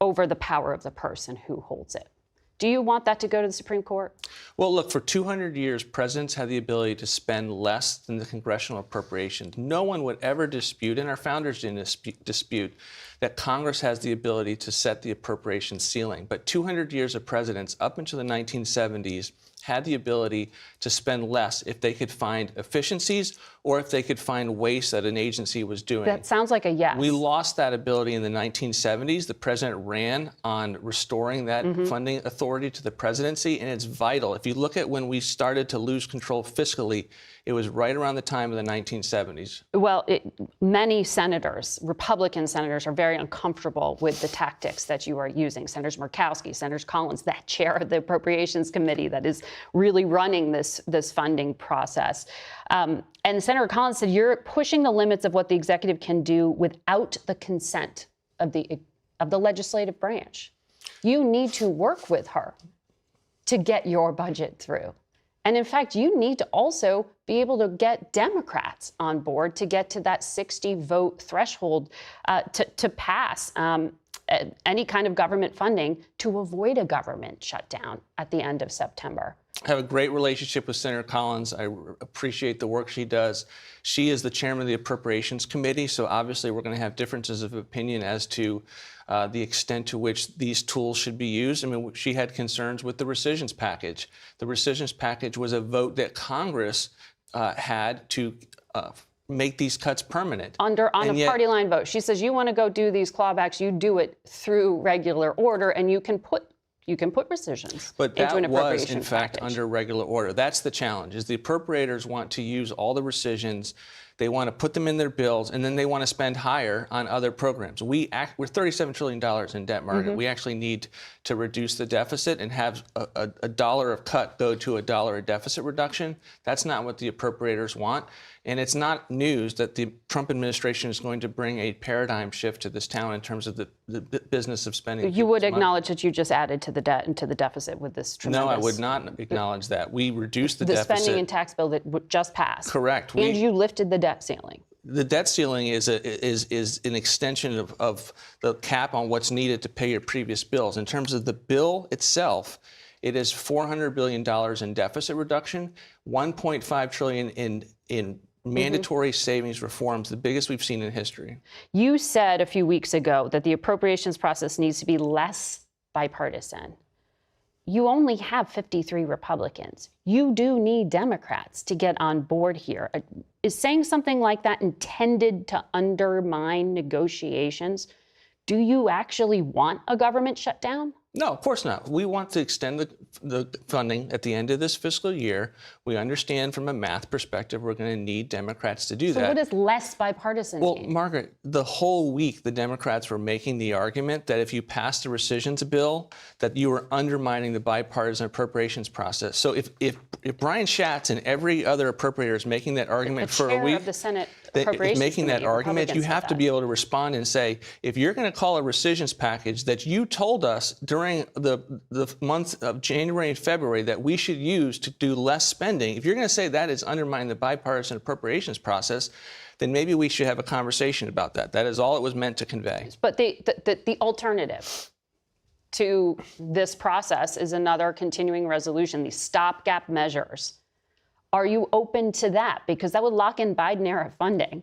over the power of the person who holds it. Do you want that to go to the Supreme Court? Well, look, for 200 years, presidents had the ability to spend less than the congressional appropriations. No one would ever dispute, and our founders didn't dispute, that Congress has the ability to set the appropriation ceiling. But 200 years of presidents, up until the 1970s, had the ability to spend less if they could find efficiencies or if they could find waste that an agency was doing. That sounds like a yes. We lost that ability in the 1970s. The president ran on restoring that funding authority to the presidency, and it's vital. If you look at when we started to lose control fiscally, it was right around the time of the 1970s. Well, many senators, Republican senators, are very uncomfortable with the tactics that you are using. Senators Murkowski, Senators Collins, that chair of the Appropriations Committee that is really running this funding process. And Senator Collins said you're pushing the limits of what the executive can do without the consent of the legislative branch. You need to work with her to get your budget through. And in fact, you need to also be able to get Democrats on board to get to that 60-vote threshold to pass any kind of government funding to avoid a government shutdown at the end of September. I have a great relationship with Senator Collins. I appreciate the work she does. She is the chairman of the Appropriations Committee, so obviously we're going to have differences of opinion as to the extent to which these tools should be used. I mean, she had concerns with the rescissions package. The rescissions package was a vote that Congress had to make these cuts permanent. On a party line vote. She says you want to go do these clawbacks, you do it through regular order, and you can put rescissions into an appropriation was, in fact, package. under regular order. That's the challenge, is the appropriators want to use all the rescissions. They want to put them in their bills, and then they want to spend higher on other programs. We're $37 trillion in debt, Margaret. We actually need to reduce the deficit and have a dollar of cut go to a dollar of deficit reduction. That's not what the appropriators want. And it's not news that the Trump administration is going to bring a paradigm shift to this town in terms of the business of spending. You would acknowledge that you just added to the debt and to the deficit with this tremendous... No, I would not acknowledge that. We reduced the deficit. The spending and tax bill that just passed. Correct. And you lifted the debt ceiling. The debt ceiling is an extension of the cap on what's needed to pay your previous bills. In terms of the bill itself, it is $400 billion in deficit reduction, $1.5 trillion in mandatory savings reforms, the biggest we've seen in history. You said a few weeks ago that the appropriations process needs to be less bipartisan. You only have 53 Republicans. You do need Democrats to get on board here. Is saying something like that intended to undermine negotiations? Do you actually want a government shutdown? No, of course not. We want to extend the funding at the end of this fiscal year. We understand from a math perspective we're going to need Democrats to do that. So what does less bipartisan mean? Well, Margaret, the whole week the Democrats were making the argument that if you passed the rescissions bill, that you were undermining the bipartisan appropriations process. So if Brian Schatz and every other appropriator is making that argument for a week, of the Senate making that argument, you have to be able to respond and say, if you're going to call a rescissions package that you told us during the month of January and February that we should use to do less spending, if you're going to say that is undermining the bipartisan appropriations process, then maybe we should have a conversation about that. That is all it was meant to convey. But the alternative to this process is another continuing resolution, these stopgap measures. Are you open to that? Because that would lock in Biden-era funding.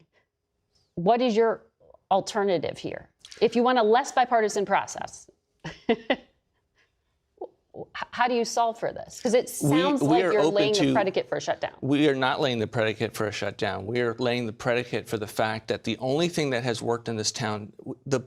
What is your alternative here? If you want a less bipartisan process, how do you solve for this? Because it sounds like you're laying the predicate for a shutdown. We are not laying the predicate for a shutdown. We are laying the predicate for the fact that the only thing that has worked in this town, the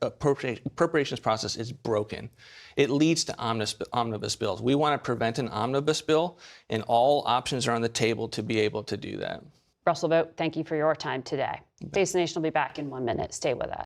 appropriations process is broken. It leads to omnibus bills. We want to prevent an omnibus bill, and all options are on the table to be able to do that. Russell Vogt, thank you for your time today. Face the Nation will be back in 1 minute. Stay with us.